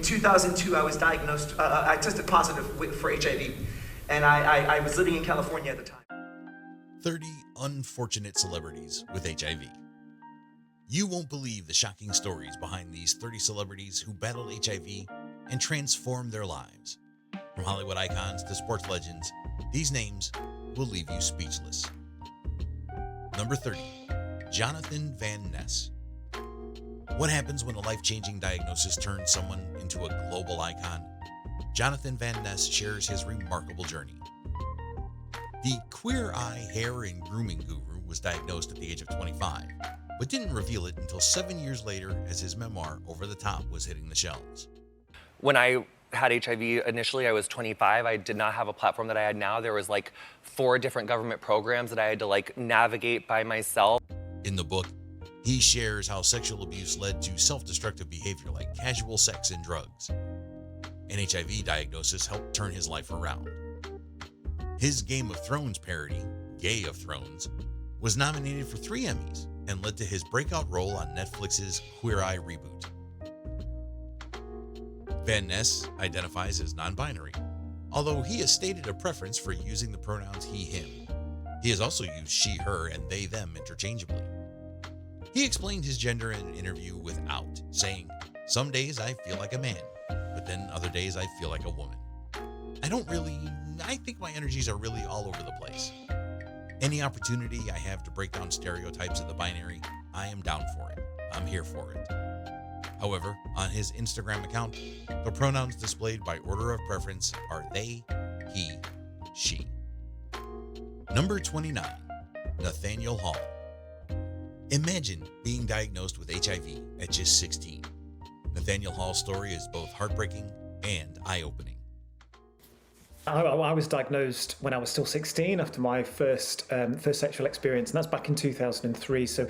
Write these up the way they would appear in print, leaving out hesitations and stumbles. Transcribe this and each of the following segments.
2002, I was diagnosed, I tested positive for HIV, and I was living in California at the time. 30 unfortunate celebrities with HIV. You won't believe the shocking stories behind these 30 celebrities who battled HIV and transformed their lives. From Hollywood icons to sports legends, these names will leave you speechless. Number 30, Jonathan Van Ness. What happens when a life-changing diagnosis turns someone into a global icon? Jonathan Van Ness shares his remarkable journey. The Queer Eye hair and grooming guru was diagnosed at the age of 25, but didn't reveal it until 7 years later as his memoir, Over the Top, was hitting the shelves. When I had HIV initially, I was 25. I did not have a platform that I had now. There was like 4 different government programs that I had to like navigate by myself. In the book, he shares how sexual abuse led to self-destructive behavior like casual sex and drugs. An HIV diagnosis helped turn his life around. His Game of Thrones parody, Gay of Thrones, was nominated for 3 Emmys and led to his breakout role on Netflix's Queer Eye reboot. Van Ness identifies as non-binary, although he has stated a preference for using the pronouns he, him. He has also used she, her, and they, them interchangeably. He explained his gender in an interview with Out, saying, "Some days I feel like a man, but then other days I feel like a woman. I think my energies are really all over the place. Any opportunity I have to break down stereotypes of the binary, I am down for it. I'm here for it." However, on his Instagram account, the pronouns displayed by order of preference are they, he, she. Number 29, Nathaniel Hall. Imagine being diagnosed with HIV at just 16. Nathaniel Hall's story is both heartbreaking and eye-opening. I was diagnosed when I was still 16 after my first sexual experience, and that's back in 2003. So,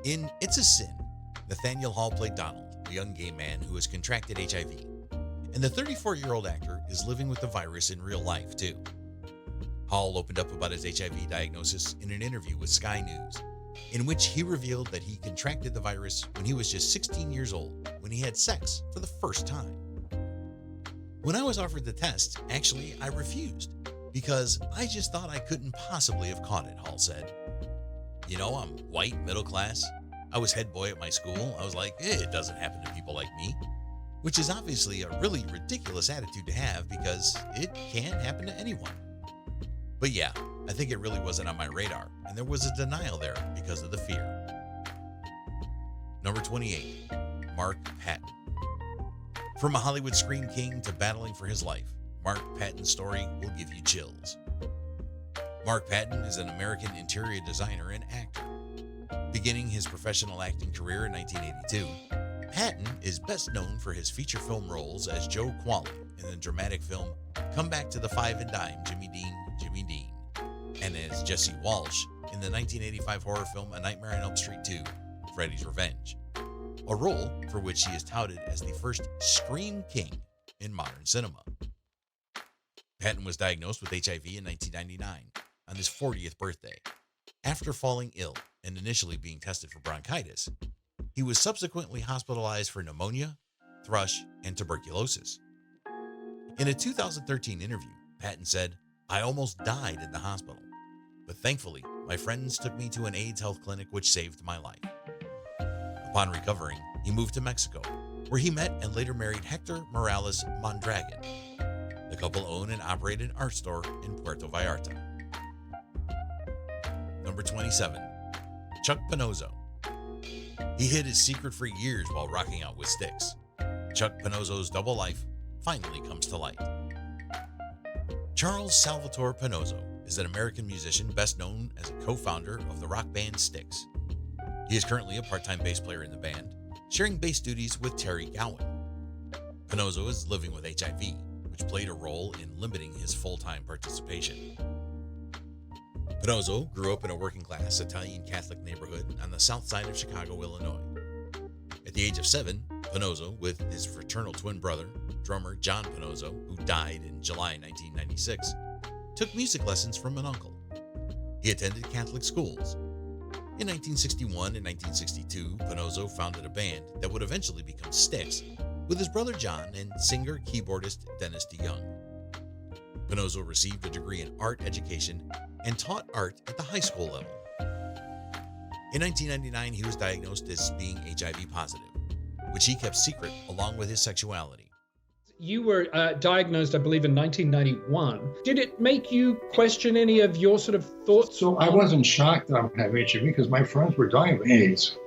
in It's a Sin, Nathaniel Hall played Donald, a young gay man who has contracted HIV, and the 34-year-old actor is living with the virus in real life too. Hall opened up about his HIV diagnosis in an interview with Sky News, in which he revealed that he contracted the virus when he was just 16 years old, when he had sex for the first time. When I was offered the test, actually, I refused because I just thought I couldn't possibly have caught it, Hall said. You know, I'm white, middle class. I was head boy at my school. I was like, it doesn't happen to people like me, which is obviously a really ridiculous attitude to have because it can happen to anyone. But yeah, I think it really wasn't on my radar, and there was a denial there because of the fear. Number 28, Mark Patton. From a Hollywood scream king to battling for his life, Mark Patton's story will give you chills. Mark Patton is an American interior designer and actor. Beginning his professional acting career in 1982, Patton is best known for his feature film roles as Joe Qualley in the dramatic film Come Back to the Five and Dime, Jimmy Dean, Jimmy Dean, and as Jesse Walsh in the 1985 horror film A Nightmare on Elm Street 2, Freddy's Revenge, a role for which he is touted as the first Scream King in modern cinema. Patton was diagnosed with HIV in 1999 on his 40th birthday. After falling ill and initially being tested for bronchitis, he was subsequently hospitalized for pneumonia, thrush, and tuberculosis. In a 2013 interview, Patton said, "I almost died in the hospital, but thankfully, my friends took me to an AIDS health clinic which saved my life." Upon recovering, he moved to Mexico, where he met and later married Hector Morales Mondragon. The couple own and operate an art store in Puerto Vallarta. Number 27, Chuck Panozzo. He hid his secret for years while rocking out with Styx. Chuck Panozzo's double life finally comes to light. Charles Salvatore Panozzo is an American musician best known as a co-founder of the rock band Styx. He is currently a part-time bass player in the band, sharing bass duties with Terry Gowan. Panozzo is living with HIV, which played a role in limiting his full-time participation. Panozzo grew up in a working-class Italian Catholic neighborhood on the south side of Chicago, Illinois. At the age of 7, Panozzo, with his fraternal twin brother, drummer John Panozzo, who died in July 1996, took music lessons from an uncle. He attended Catholic schools. In 1961 and 1962, Panozzo founded a band that would eventually become Styx, with his brother John and singer-keyboardist Dennis DeYoung. Pino received a degree in art education and taught art at the high school level. In 1999, he was diagnosed as being HIV positive, which he kept secret along with his sexuality. You were diagnosed, I believe, in 1991. Did it make you question any of your sort of thoughts? So I wasn't shocked that I would have HIV because my friends were dying of AIDS.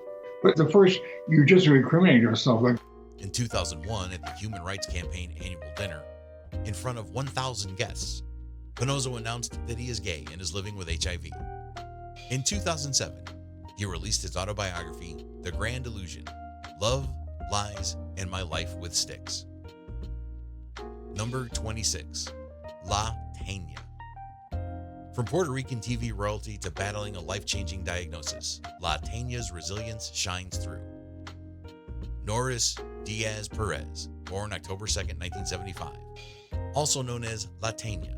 But the first, you just recriminate yourself. Like in 2001, at the Human Rights Campaign annual dinner, in front of 1,000 guests, Pino announced that he is gay and is living with HIV. In 2007, he released his autobiography, The Grand Illusion: Love, Lies, and My Life with Sticks. Number 26, La Tanya. From Puerto Rican TV royalty to battling a life-changing diagnosis, La Tanya's resilience shines through. Norris Diaz Perez, born October 2nd, 1975, also known as La Tanya,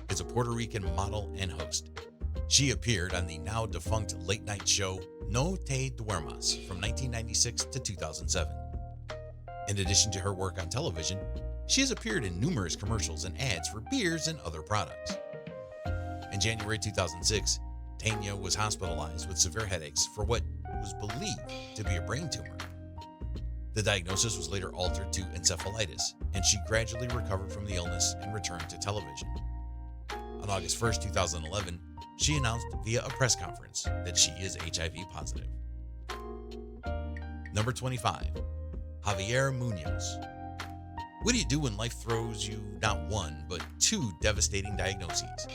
is a Puerto Rican model and host. She appeared on the now-defunct late-night show No Te Duermas from 1996 to 2007. In addition to her work on television, she has appeared in numerous commercials and ads for beers and other products. In January 2006, Tanya was hospitalized with severe headaches for what was believed to be a brain tumor. The diagnosis was later altered to encephalitis, and she gradually recovered from the illness and returned to television. On August 1st, 2011, she announced via a press conference that she is HIV positive. Number 25, Javier Munoz. What do you do when life throws you not one, but two devastating diagnoses?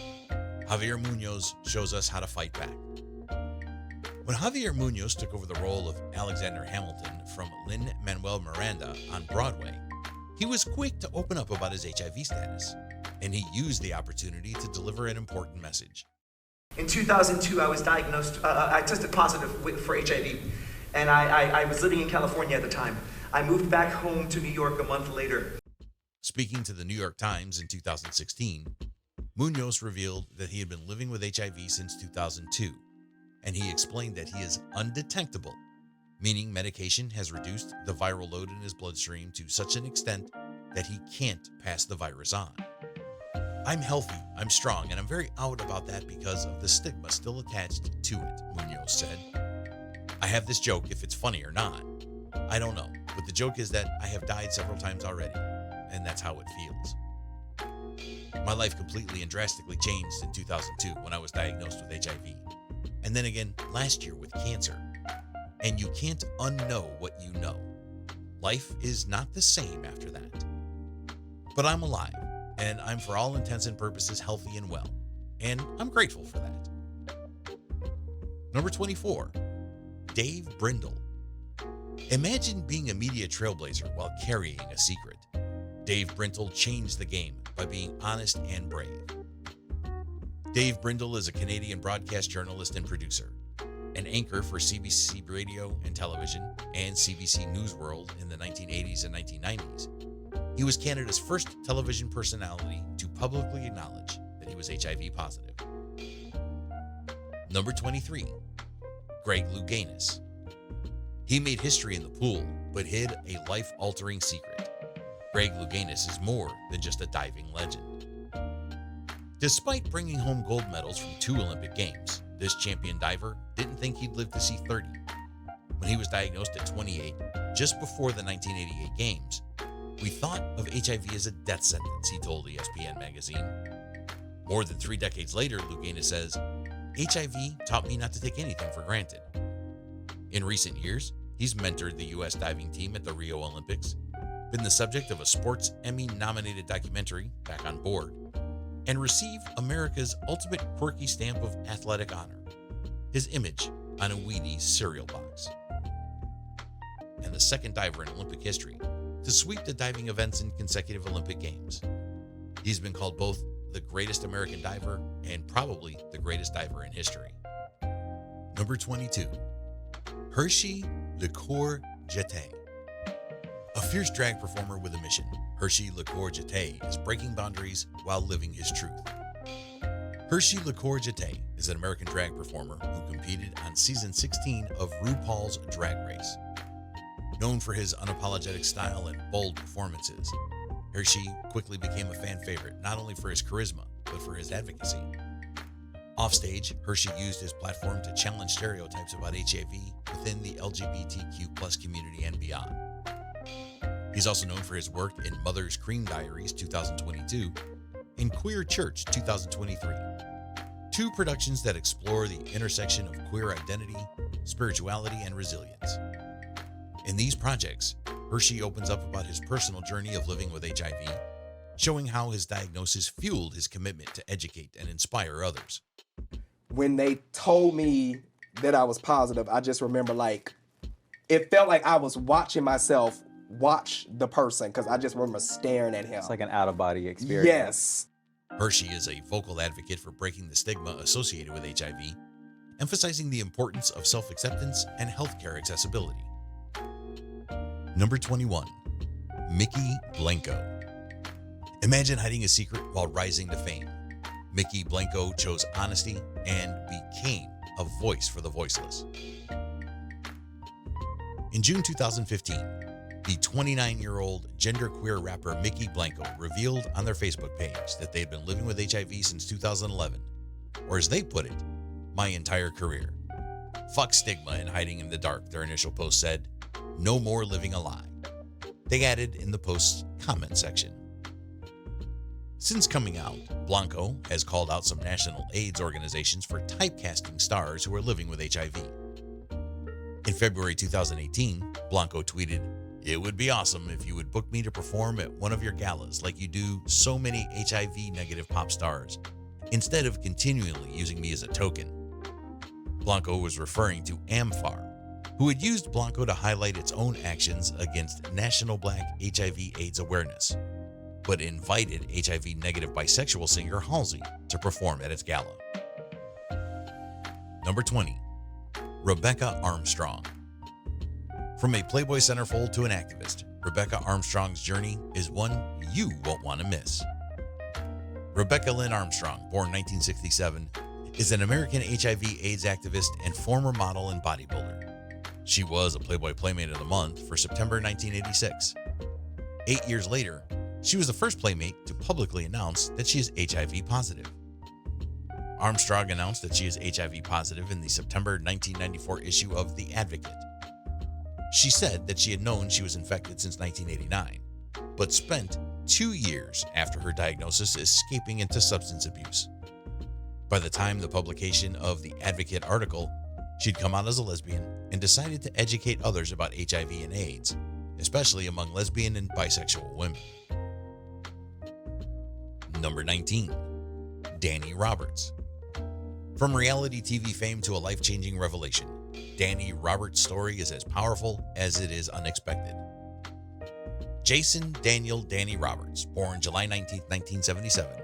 Javier Munoz shows us how to fight back. When Javier Munoz took over the role of Alexander Hamilton from Lin-Manuel Miranda on Broadway, he was quick to open up about his HIV status, and he used the opportunity to deliver an important message. In 2002, I was diagnosed, I tested positive for HIV, and I was living in California at the time. I moved back home to New York a month later. Speaking to the New York Times in 2016, Munoz revealed that he had been living with HIV since 2002, and he explained that he is undetectable, meaning medication has reduced the viral load in his bloodstream to such an extent that he can't pass the virus on. I'm healthy, I'm strong, and I'm very out about that because of the stigma still attached to it, Munoz said. I have this joke if it's funny or not. I don't know, but the joke is that I have died several times already, and that's how it feels. My life completely and drastically changed in 2002 when I was diagnosed with HIV, and then again last year with cancer. And you can't unknow what you know. Life is not the same after that. But I'm alive, and I'm for all intents and purposes healthy and well, and I'm grateful for that. Number 24, Dave Brindle. Imagine being a media trailblazer while carrying a secret. Dave Brindle changed the game by being honest and brave. Dave Brindle is a Canadian broadcast journalist and producer, an anchor for CBC Radio and Television and CBC News World in the 1980s and 1990s. He was Canada's first television personality to publicly acknowledge that he was HIV positive. Number 23, Greg Louganis. He made history in the pool, but hid a life-altering secret. Greg Louganis is more than just a diving legend. Despite bringing home gold medals from 2 Olympic Games, this champion diver didn't think he'd live to see 30. When he was diagnosed at 28, just before the 1988 Games, we thought of HIV as a death sentence, he told ESPN magazine. More than 3 decades later, Louganis says, HIV taught me not to take anything for granted. In recent years, he's mentored the U.S. diving team at the Rio Olympics, been the subject of a Sports Emmy-nominated documentary, Back on Board, and received America's ultimate quirky stamp of athletic honor, his image on a Wheaties cereal box. And the second diver in Olympic history to sweep the diving events in consecutive Olympic Games. He's been called both the greatest American diver and probably the greatest diver in history. Number 22, Hershey Lor Jett. A fierce drag performer with a mission, Hershey Lor Jett is breaking boundaries while living his truth. Hershey Lor Jett is an American drag performer who competed on season 16 of RuPaul's Drag Race. Known for his unapologetic style and bold performances, Hershey quickly became a fan favorite not only for his charisma, but for his advocacy. Offstage, Hershey used his platform to challenge stereotypes about HIV within the LGBTQ+ community and beyond. He's also known for his work in Mother's Cream Diaries 2022 and Queer Church 2023, two productions that explore the intersection of queer identity, spirituality, and resilience. In these projects, Hershey opens up about his personal journey of living with HIV, showing how his diagnosis fueled his commitment to educate and inspire others. When they told me that I was positive, I just remember it felt like I was watching myself watch the person, because I just remember staring at him. It's like an out-of-body experience. Yes. Hershey is a vocal advocate for breaking the stigma associated with HIV, emphasizing the importance of self-acceptance and healthcare accessibility. Number 21, Mickey Blanco. Imagine hiding a secret while rising to fame. Mickey Blanco chose honesty and became a voice for the voiceless. In June 2015, the 29-year-old genderqueer rapper Mickey Blanco revealed on their Facebook page that they had been living with HIV since 2011, or as they put it, my entire career. Fuck stigma and hiding in the dark, their initial post said. No more living a lie. They added in the post's comment section. Since coming out, Blanco has called out some national AIDS organizations for typecasting stars who are living with HIV. In February 2018, Blanco tweeted, "It would be awesome if you would book me to perform at one of your galas like you do so many HIV-negative pop stars, instead of continually using me as a token." Blanco was referring to AMFAR, who had used Blanco to highlight its own actions against National Black HIV/AIDS Awareness, but invited HIV-negative bisexual singer Halsey to perform at its gala. Number 20, Rebecca Armstrong. From a Playboy centerfold to an activist, Rebecca Armstrong's journey is one you won't want to miss. Rebecca Lynn Armstrong, born 1967, is an American HIV/AIDS activist and former model and bodybuilder. She was a Playboy Playmate of the Month for September 1986. 8 years later, she was the first Playmate to publicly announce that she is HIV positive. Armstrong announced that she is HIV positive in the September 1994 issue of The Advocate. She said that she had known she was infected since 1989, but spent 2 years after her diagnosis escaping into substance abuse. By the time the publication of the Advocate article, she'd come out as a lesbian and decided to educate others about HIV and AIDS, especially among lesbian and bisexual women. Number 19, Danny Roberts. From reality TV fame to a life-changing revelation, Danny Roberts' story is as powerful as it is unexpected. Jason Daniel Danny Roberts, born July 19, 1977,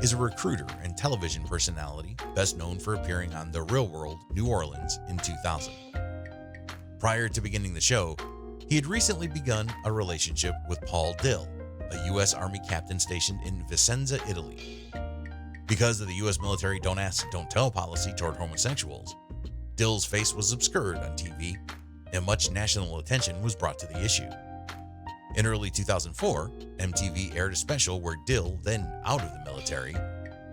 is a recruiter and television personality best known for appearing on The Real World New Orleans in 2000. Prior to beginning the show, he had recently begun a relationship with Paul Dill, a U.S. Army captain stationed in Vicenza, Italy. Because of the U.S. military don't ask, don't tell policy toward homosexuals, Dill's face was obscured on TV, and much national attention was brought to the issue. In early 2004, MTV aired a special where Dill, then out of the military,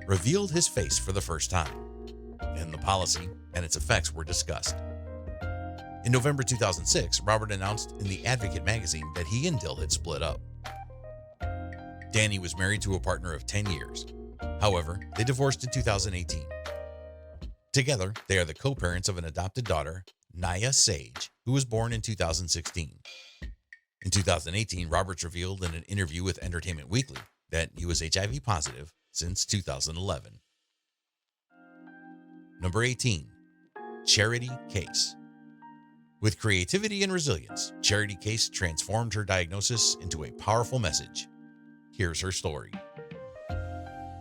revealed his face for the first time, and the policy and its effects were discussed. In November 2006, Robert announced in The Advocate magazine that he and Dill had split up. Danny was married to a partner of 10 years. However, they divorced in 2018. Together, they are the co-parents of an adopted daughter, Naya Sage, who was born in 2016. In 2018, Roberts revealed in an interview with Entertainment Weekly that he was HIV positive since 2011. Number 18, Charity Case. With creativity and resilience, Charity Case transformed her diagnosis into a powerful message. Here's her story.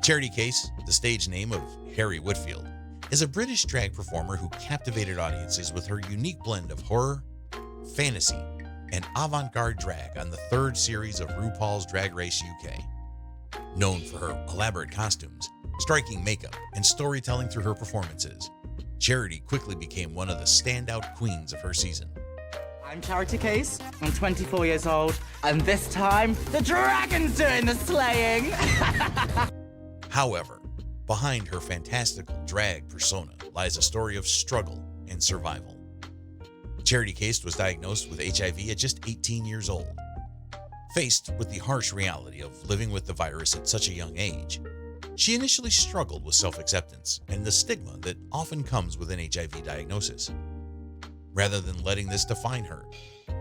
Charity Case, the stage name of Harry Whitfield, is a British drag performer who captivated audiences with her unique blend of horror, fantasy, and avant-garde drag on the third series of RuPaul's Drag Race UK. Known for her elaborate costumes, striking makeup, and storytelling through her performances, Charity quickly became one of the standout queens of her season. I'm Charity Case, I'm 24 years old, and this time, the dragon's doing the slaying! However, behind her fantastical drag persona lies a story of struggle and survival. Charity Case was diagnosed with HIV at just 18 years old. Faced with the harsh reality of living with the virus at such a young age, she initially struggled with self-acceptance and the stigma that often comes with an HIV diagnosis. Rather than letting this define her,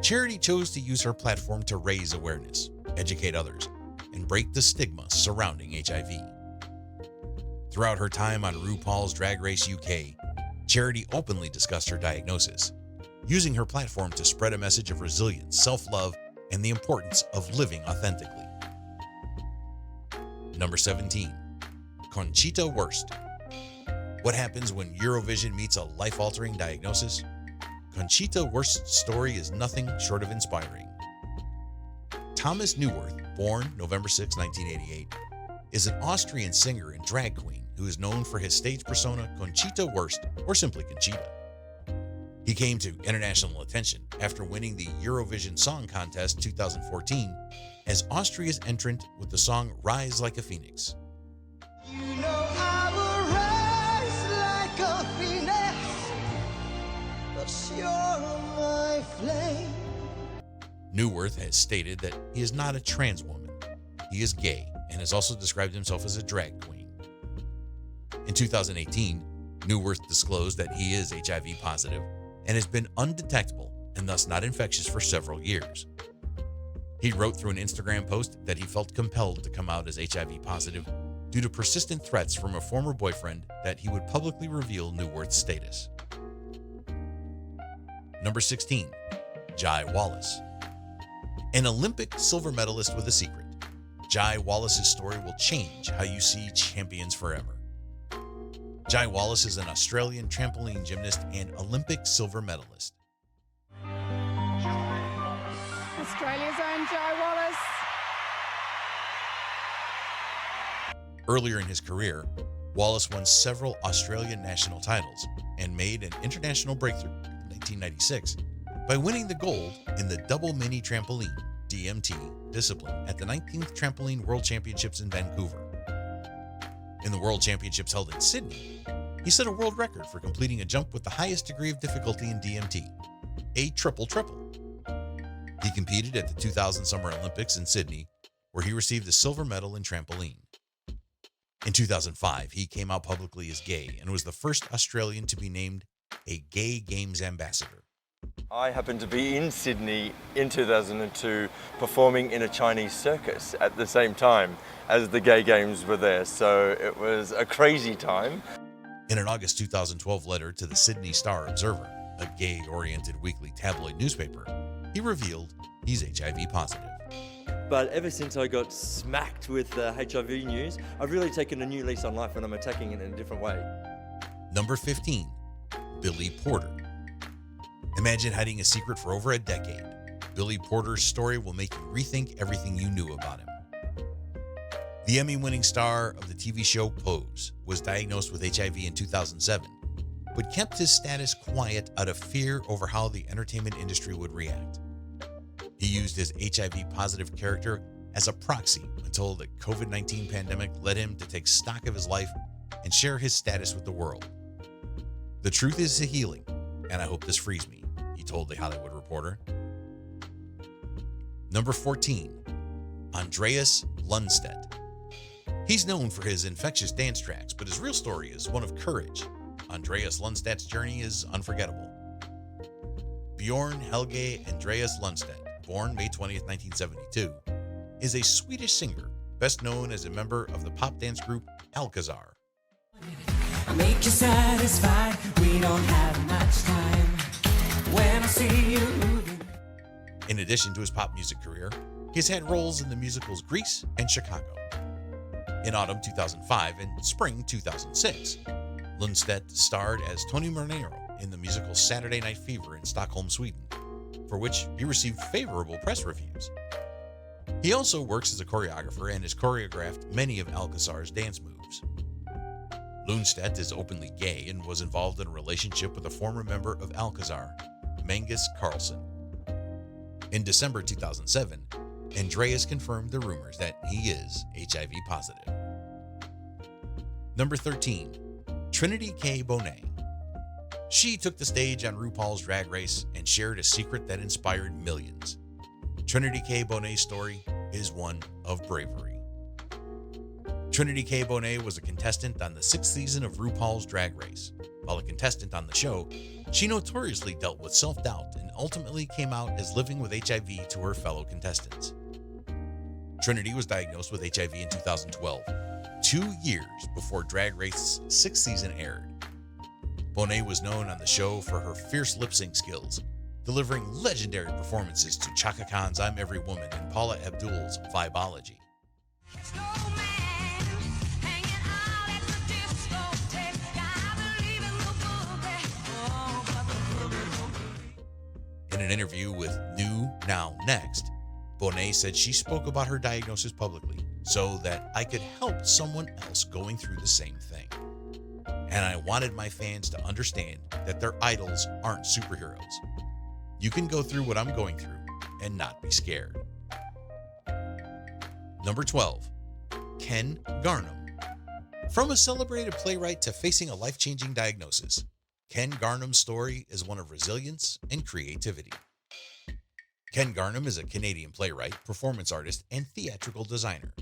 Charity chose to use her platform to raise awareness, educate others, and break the stigma surrounding HIV. Throughout her time on RuPaul's Drag Race UK, Charity openly discussed her diagnosis, using her platform to spread a message of resilience, self-love, and the importance of living authentically. Number 17, Conchita Wurst. What happens when Eurovision meets a life-altering diagnosis? Conchita Wurst's story is nothing short of inspiring. Thomas Neuwirth, born November 6, 1988, is an Austrian singer and drag queen who is known for his stage persona Conchita Wurst, or simply Conchita. He came to international attention after winning the Eurovision Song Contest 2014 as Austria's entrant with the song Rise Like a Phoenix. You know I will rise like a phoenix, but you're my flame. Neuwirth has stated that he is not a trans woman. He is gay and has also described himself as a drag queen. In 2018, Neuwirth disclosed that he is HIV positive and has been undetectable and thus not infectious for several years. He wrote through an Instagram post that he felt compelled to come out as HIV positive due to persistent threats from a former boyfriend that he would publicly reveal Neuwirth's status. Number 16, Jai Wallace. An Olympic silver medalist with a secret, Jai Wallace's story will change how you see champions forever. Jai Wallace is an Australian trampoline gymnast and Olympic silver medalist. Australia's own Jai Wallace. Earlier in his career, Wallace won several Australian national titles and made an international breakthrough in 1996 by winning the gold in the double mini trampoline (DMT) discipline at the 19th Trampoline World Championships in Vancouver. In the World Championships held in Sydney, he set a world record for completing a jump with the highest degree of difficulty in DMT, a triple-triple. He competed at the 2000 Summer Olympics in Sydney, where he received a silver medal in trampoline. In 2005, he came out publicly as gay and was the first Australian to be named a Gay Games ambassador. I happened to be in Sydney in 2002 performing in a Chinese circus at the same time as the Gay Games were there, so it was a crazy time. In an August 2012 letter to the Sydney Star Observer, a gay-oriented weekly tabloid newspaper, he revealed he's HIV positive. But ever since I got smacked with the HIV news, I've really taken a new lease on life and I'm attacking it in a different way. Number 15, Billy Porter. Imagine hiding a secret for over a decade. Billy Porter's story will make you rethink everything you knew about him. The Emmy-winning star of the TV show Pose was diagnosed with HIV in 2007, but kept his status quiet out of fear over how the entertainment industry would react. He used his HIV-positive character as a proxy until the COVID-19 pandemic led him to take stock of his life and share his status with the world. "The truth is healing, and I hope this frees me," he told The Hollywood Reporter. Number 14, Andreas Lunstead. He's known for his infectious dance tracks, but his real story is one of courage. Andreas Lundsted's journey is unforgettable. Bjorn Helge Andreas Lunstead, born May 20th, 1972, is a Swedish singer, best known as a member of the pop dance group Alcazar. Make you satisfied, we don't have much time. When I see you moving. In addition to his pop music career, he's had roles in the musicals Grease and Chicago. In autumn 2005 and spring 2006, Lunstead starred as Tony Manero in the musical Saturday Night Fever in Stockholm, Sweden, for which he received favorable press reviews. He also works as a choreographer and has choreographed many of Alcazar's dance moves. Lunstead is openly gay and was involved in a relationship with a former member of Alcazar, Magnus Carlsen. In December 2007, Andreas confirmed the rumors that he is HIV positive. Number 13, Trinity K Bonet. She took the stage on RuPaul's Drag Race and shared a secret that inspired millions. Trinity K Bonet's story is one of bravery. Trinity K Bonet was a contestant on the 6th season of RuPaul's Drag Race. While a contestant on the show, she notoriously dealt with self-doubt and ultimately came out as living with HIV to her fellow contestants. Trinity was diagnosed with HIV in 2012, 2 years before Drag Race's 6th season aired. Bonet was known on the show for her fierce lip-sync skills, delivering legendary performances to Chaka Khan's I'm Every Woman and Paula Abdul's Vibology. In an interview with New Now Next, Bonet said she spoke about her diagnosis publicly so that I could help someone else going through the same thing. And I wanted my fans to understand that their idols aren't superheroes. You can go through what I'm going through and not be scared. Number 12, Ken Garnham. From a celebrated playwright to facing a life-changing diagnosis, Ken Garnham's story is one of resilience and creativity. Ken Garnham is a Canadian playwright, performance artist, and theatrical designer.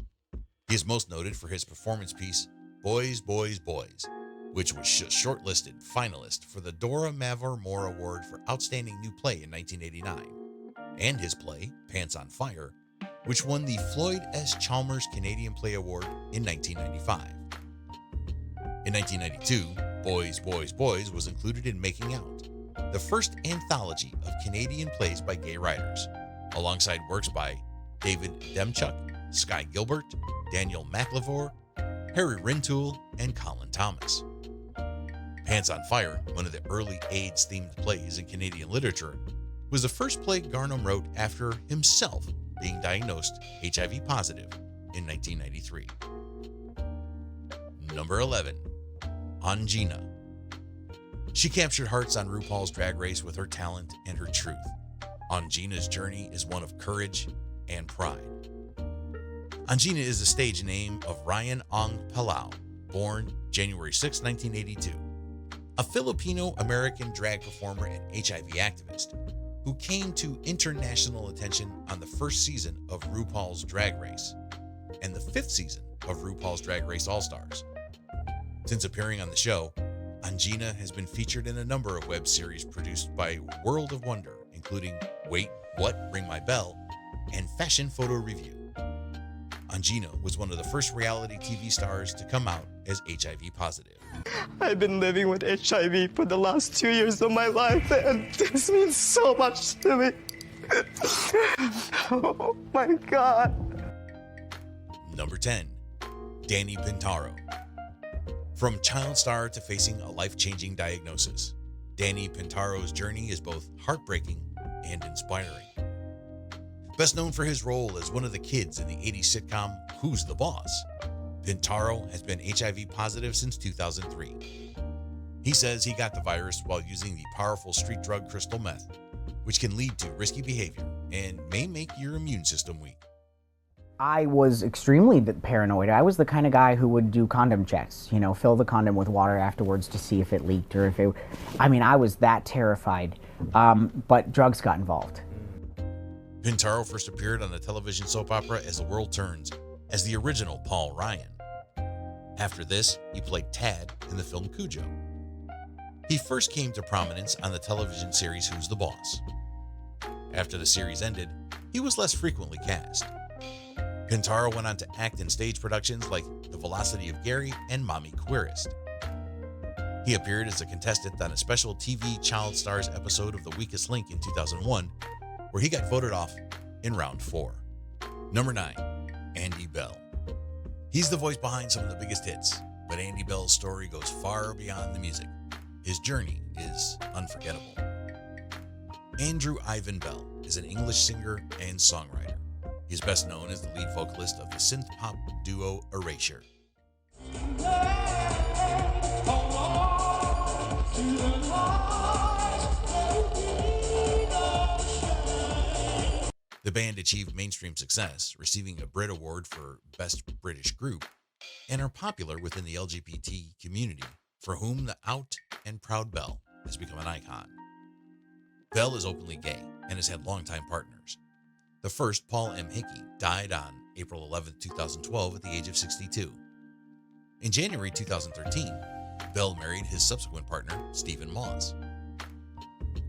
He is most noted for his performance piece, Boys, Boys, Boys, which was shortlisted finalist for the Dora Mavor Moore Award for Outstanding New Play in 1989, and his play, Pants on Fire, which won the Floyd S. Chalmers Canadian Play Award in 1995. In 1992, Boys, Boys, Boys was included in Making Out, the first anthology of Canadian plays by gay writers, alongside works by David Demchuk, Sky Gilbert, Daniel McLevore, Harry Rintoul, and Colin Thomas. Pants on Fire, one of the early AIDS-themed plays in Canadian literature, was the first play Garnham wrote after himself being diagnosed HIV positive in 1993. Number 11, Ongina. She captured hearts on RuPaul's Drag Race with her talent and her truth. Ongina's journey is one of courage and pride. Ongina is the stage name of Ryan Ong Palau, born January 6, 1982, a Filipino-American drag performer and HIV activist who came to international attention on the first season of RuPaul's Drag Race and the 5th season of RuPaul's Drag Race All-Stars. Since appearing on the show, Ongina has been featured in a number of web series produced by World of Wonder, including Wait, What? Ring My Bell, and Fashion Photo Review. Ongina was one of the first reality TV stars to come out as HIV positive. I've been living with HIV for the last 2 years of my life, and this means so much to me. Oh my God. Number 10, Danny Pintaro. From child star to facing a life-changing diagnosis, Danny Pintaro's journey is both heartbreaking and inspiring. Best known for his role as one of the kids in the 80s sitcom Who's the Boss, Pintaro has been HIV positive since 2003. He says he got the virus while using the powerful street drug crystal meth, which can lead to risky behavior and may make your immune system weak. I was extremely paranoid. I was the kind of guy who would do condom checks, you know, fill the condom with water afterwards to see if it leaked or if it, I was that terrified, but drugs got involved. Pintaro first appeared on the television soap opera As the World Turns as the original Paul Ryan. After this, he played Tad in the film Cujo. He first came to prominence on the television series Who's the Boss. After the series ended, he was less frequently cast. Pintaro went on to act in stage productions like The Velocity of Gary and Mommy Queerist. He appeared as a contestant on a special TV Child Stars episode of The Weakest Link in 2001, where he got voted off in round 4. Number 9, Andy Bell. He's the voice behind some of the biggest hits, but Andy Bell's story goes far beyond the music. His journey is unforgettable. Andrew Ivan Bell is an English singer and songwriter. He's best known as the lead vocalist of the synth-pop duo Erasure. The band achieved mainstream success, receiving a Brit Award for Best British Group, and are popular within the LGBT community, for whom the out and proud Belle has become an icon. Belle is openly gay and has had longtime partners. The first, Paul M. Hickey, died on April 11, 2012 at the age of 62. In January 2013, Belle married his subsequent partner, Stephen Moss.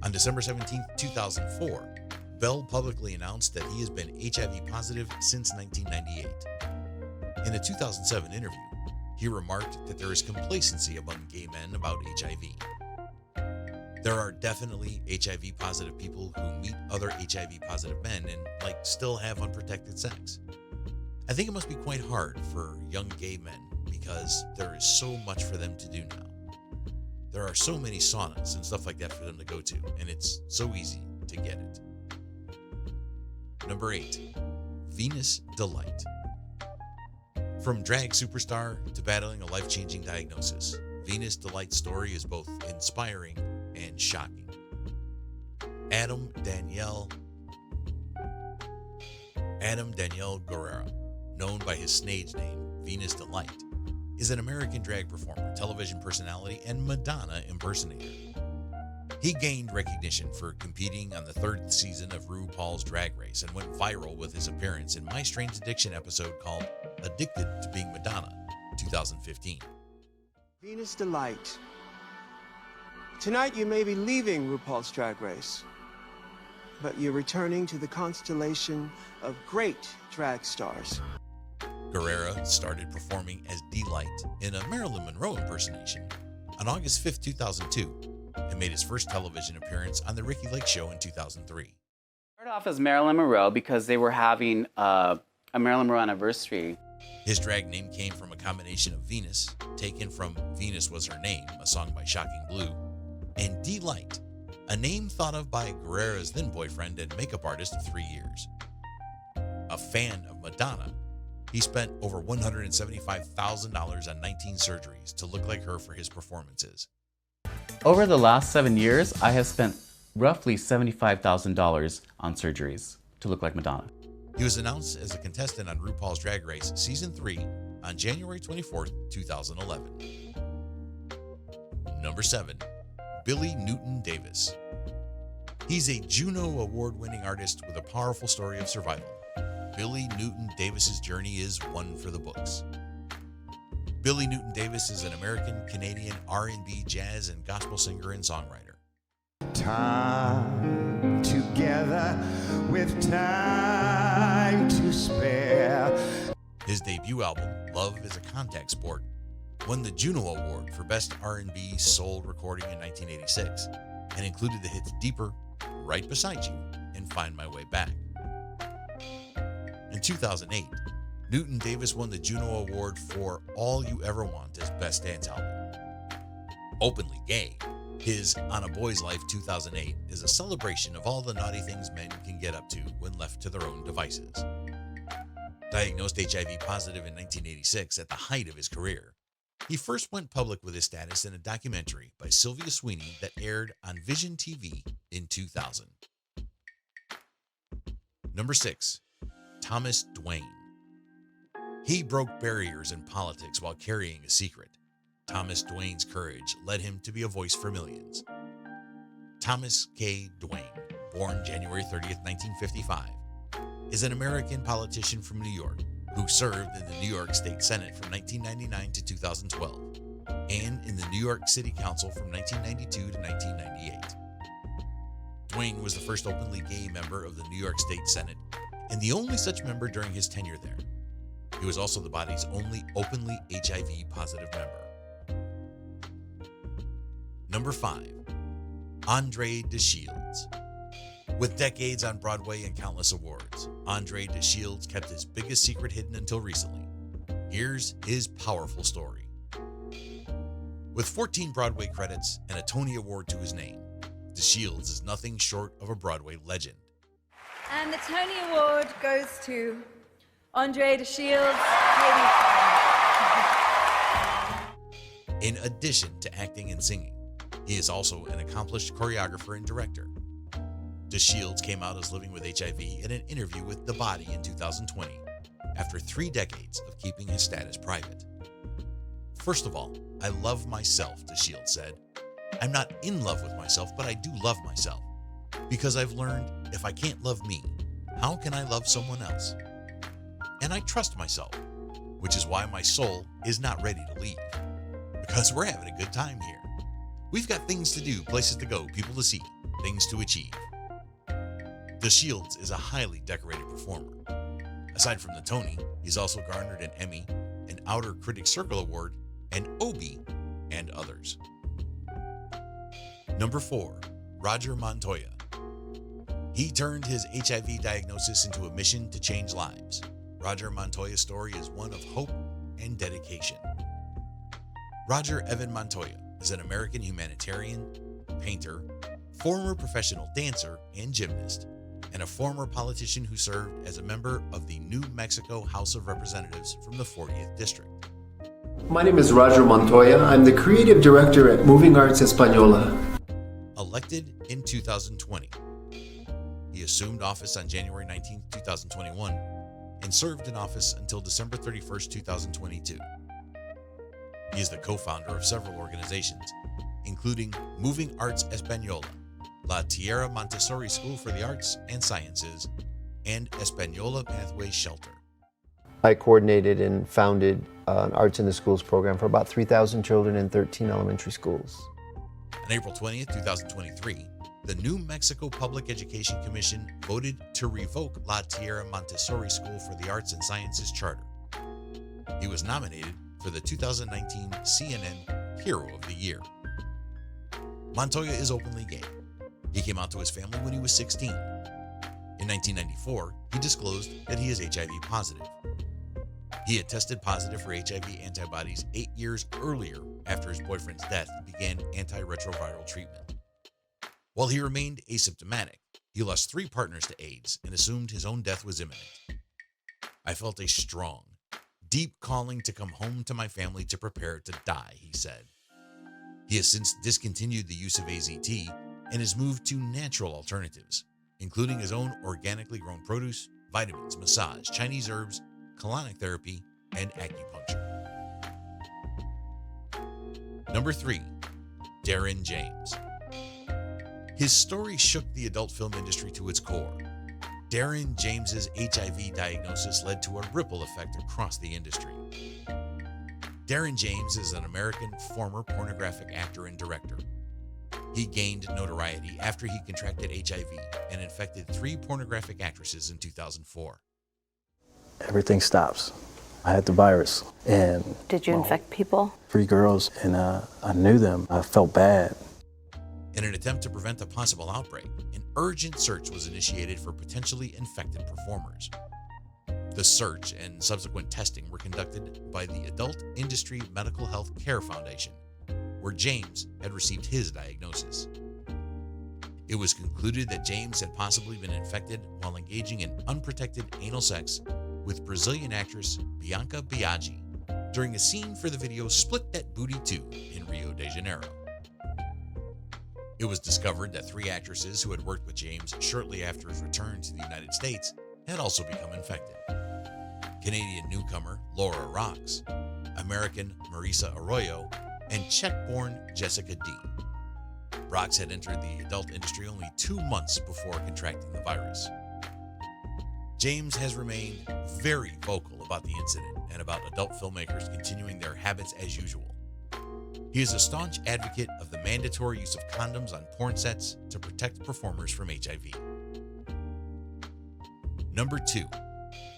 On December 17, 2004, Belle publicly announced that he has been HIV positive since 1998. In a 2007 interview, he remarked that there is complacency among gay men about HIV. There are definitely HIV positive people who meet other HIV positive men and still have unprotected sex. I think it must be quite hard for young gay men because there is so much for them to do now. There are so many saunas and stuff like that for them to go to, and it's so easy to get it. Number 8, Venus Delight. From drag superstar to battling a life-changing diagnosis, Venus Delight's story is both inspiring and shocking. Adam Daniel Guerrera, known by his stage name, Venus Delight, is an American drag performer, television personality, and Madonna impersonator. He gained recognition for competing on the 3rd season of RuPaul's Drag Race and went viral with his appearance in My Strange Addiction episode called Addicted to Being Madonna, 2015. Venus Delight. Tonight you may be leaving RuPaul's Drag Race, but you're returning to the constellation of great drag stars. Guerrera started performing as Delight in a Marilyn Monroe impersonation on August 5, 2002, and made his first television appearance on The Ricky Lake Show in 2003. Started off as Marilyn Monroe because they were having a Marilyn Monroe anniversary. His drag name came from a combination of Venus, taken from Venus Was Her Name, a song by Shocking Blue, and Delight, a name thought of by Guerrera's then boyfriend and makeup artist of 3 years. A fan of Madonna, he spent over $175,000 on 19 surgeries to look like her for his performances. Over the last 7 years, I have spent roughly $75,000 on surgeries to look like Madonna. He was announced as a contestant on RuPaul's Drag Race Season 3 on January 24, 2011. Number 7, Billy Newton Davis. He's a Juno Award-winning artist with a powerful story of survival. Billy Newton Davis's journey is one for the books. Billy Newton Davis is an American-Canadian R&B, jazz, and gospel singer and songwriter. Time together with time to spare. His debut album, Love is a Contact Sport, won the Juno Award for Best R&B Soul Recording in 1986 and included the hits Deeper, Right Beside You, and Find My Way Back. In 2008, Newton Davis won the Juno Award for All You Ever Want as Best Dance Album. Openly gay, his On a Boy's Life 2008 is a celebration of all the naughty things men can get up to when left to their own devices. Diagnosed HIV positive in 1986 at the height of his career, he first went public with his status in a documentary by Sylvia Sweeney that aired on Vision TV in 2000. Number 6, Thomas Dwayne. He broke barriers in politics while carrying a secret. Thomas Dwayne's courage led him to be a voice for millions. Thomas K. Dwayne, born January 30th, 1955, is an American politician from New York who served in the New York State Senate from 1999 to 2012 and in the New York City Council from 1992 to 1998. Dwayne was the first openly gay member of the New York State Senate and the only such member during his tenure there. He was also the body's only openly HIV-positive member. Number 5, Andre DeShields. With decades on Broadway and countless awards, Andre DeShields kept his biggest secret hidden until recently. Here's his powerful story. With 14 Broadway credits and a Tony Award to his name, DeShields is nothing short of a Broadway legend. And the Tony Award goes to Andre DeShields. In addition to acting and singing, he is also an accomplished choreographer and director. DeShields DeShields came out as living with HIV in an interview with The Body in 2020, after 3 decades of keeping his status private. "First of all, I love myself," DeShields said. "I'm not in love with myself, but I do love myself. Because I've learned if I can't love me, how can I love someone else? And I trust myself, which is why my soul is not ready to leave. Because we're having a good time here. We've got things to do, places to go, people to see, things to achieve." DeShields is a highly decorated performer. Aside from the Tony, he's also garnered an Emmy, an Outer Critics Circle Award, an Obie, and others. Number 4, Roger Montoya. He turned his HIV diagnosis into a mission to change lives. Roger Montoya's story is one of hope and dedication. Roger Evan Montoya is an American humanitarian, painter, former professional dancer and gymnast, and a former politician who served as a member of the New Mexico House of Representatives from the 40th District. My name is Roger Montoya. I'm the creative director at Moving Arts Española. Elected in 2020, he assumed office on January 19, 2021, and served in office until December 31, 2022. He is the co-founder of several organizations, including Moving Arts Española, La Tierra Montessori School for the Arts and Sciences, and Española Pathways Shelter. I coordinated and founded an Arts in the Schools program for about 3,000 children in 13 elementary schools. On April 20th, 2023, the New Mexico Public Education Commission voted to revoke La Tierra Montessori School for the Arts and Sciences charter. He was nominated for the 2019 CNN Hero of the Year. Montoya is openly gay. He came out to his family when he was 16. In 1994, he disclosed that he is HIV positive. He had tested positive for HIV antibodies 8 years earlier after his boyfriend's death and began antiretroviral treatment. While he remained asymptomatic, he lost 3 partners to AIDS and assumed his own death was imminent. "I felt a strong, deep calling to come home to my family to prepare to die," he said. He has since discontinued the use of AZT and has moved to natural alternatives, including his own organically grown produce, vitamins, massage, Chinese herbs, colonic therapy, and acupuncture. Number 3, Darren James. His story shook the adult film industry to its core. Darren James's HIV diagnosis led to a ripple effect across the industry. Darren James is an American former pornographic actor and director. He gained notoriety after he contracted HIV and infected 3 pornographic actresses in 2004. Everything stops. I had the virus, and did you infect people? 3 girls, and I knew them. I felt bad. In an attempt to prevent a possible outbreak, an urgent search was initiated for potentially infected performers. The search and subsequent testing were conducted by the Adult Industry Medical Health Care Foundation, where James had received his diagnosis. It was concluded that James had possibly been infected while engaging in unprotected anal sex with Brazilian actress Bianca Biaggi during a scene for the video Split That Booty 2 in Rio de Janeiro. It was discovered that 3 actresses who had worked with James shortly after his return to the United States had also become infected. Canadian newcomer Laura Rox, American Marisa Arroyo, and Czech-born Jessica D. Rox had entered the adult industry only 2 months before contracting the virus. James has remained very vocal about the incident and about adult filmmakers continuing their habits as usual. He is a staunch advocate of the mandatory use of condoms on porn sets to protect performers from HIV. Number 2,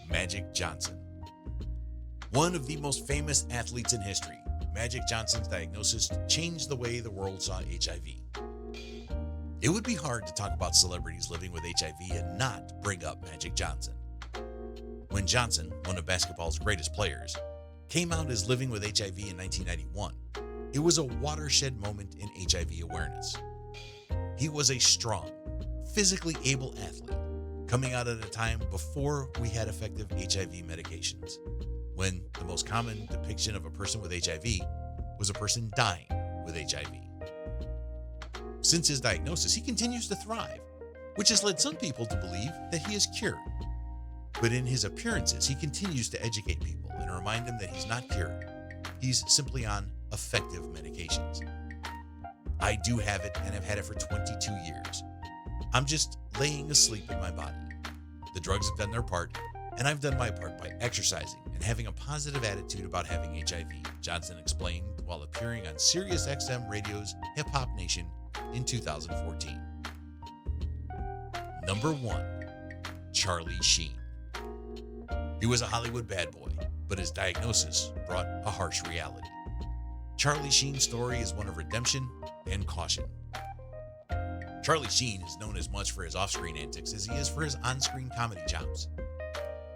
Magic Johnson. One of the most famous athletes in history, Magic Johnson's diagnosis changed the way the world saw HIV. It would be hard to talk about celebrities living with HIV and not bring up Magic Johnson. When Johnson, one of basketball's greatest players, came out as living with HIV in 1991, it was a watershed moment in HIV awareness. He was a strong, physically able athlete, coming out at a time before we had effective HIV medications, when the most common depiction of a person with HIV was a person dying with HIV. Since his diagnosis, he continues to thrive, which has led some people to believe that he is cured. But in his appearances, he continues to educate people and remind them that he's not cured. He's simply on effective medications. I do have it and have had it for 22 years. I'm just laying asleep in my body. The drugs have done their part, and I've done my part by exercising and having a positive attitude about having HIV, Johnson explained while appearing on Sirius XM Radio's Hip Hop Nation in 2014. Number 1, Charlie Sheen. He was a Hollywood bad boy, but his diagnosis brought a harsh reality. Charlie Sheen's story is one of redemption and caution. Charlie Sheen is known as much for his off-screen antics as he is for his on-screen comedy chops.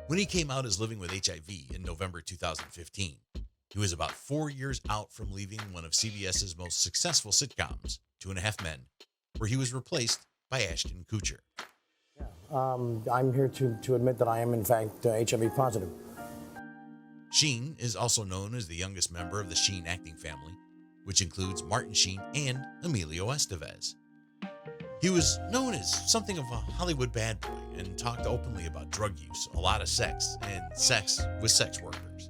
When he came out as living with HIV in November 2015, he was about 4 years out from leaving one of CBS's most successful sitcoms, 2.5 Men, where he was replaced by Ashton Kutcher. I'm here to admit that I am, in fact, HIV positive. Sheen is also known as the youngest member of the Sheen acting family, which includes Martin Sheen and Emilio Estevez. He was known as something of a Hollywood bad boy and talked openly about drug use, a lot of sex, and sex with sex workers.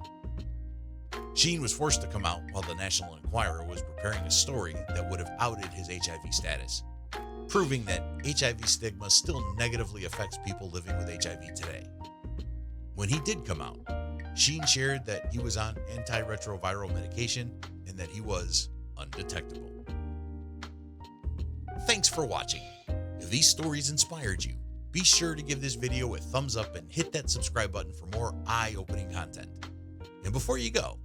Sheen was forced to come out while the National Enquirer was preparing a story that would have outed his HIV status, proving that HIV stigma still negatively affects people living with HIV today. When he did come out, Sheen shared that he was on antiretroviral medication and that he was undetectable. Thanks for watching. If these stories inspired you, be sure to give this video a thumbs up and hit that subscribe button for more eye-opening content. And before you go,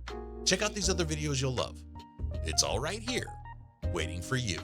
check out these other videos you'll love. It's all right here, waiting for you.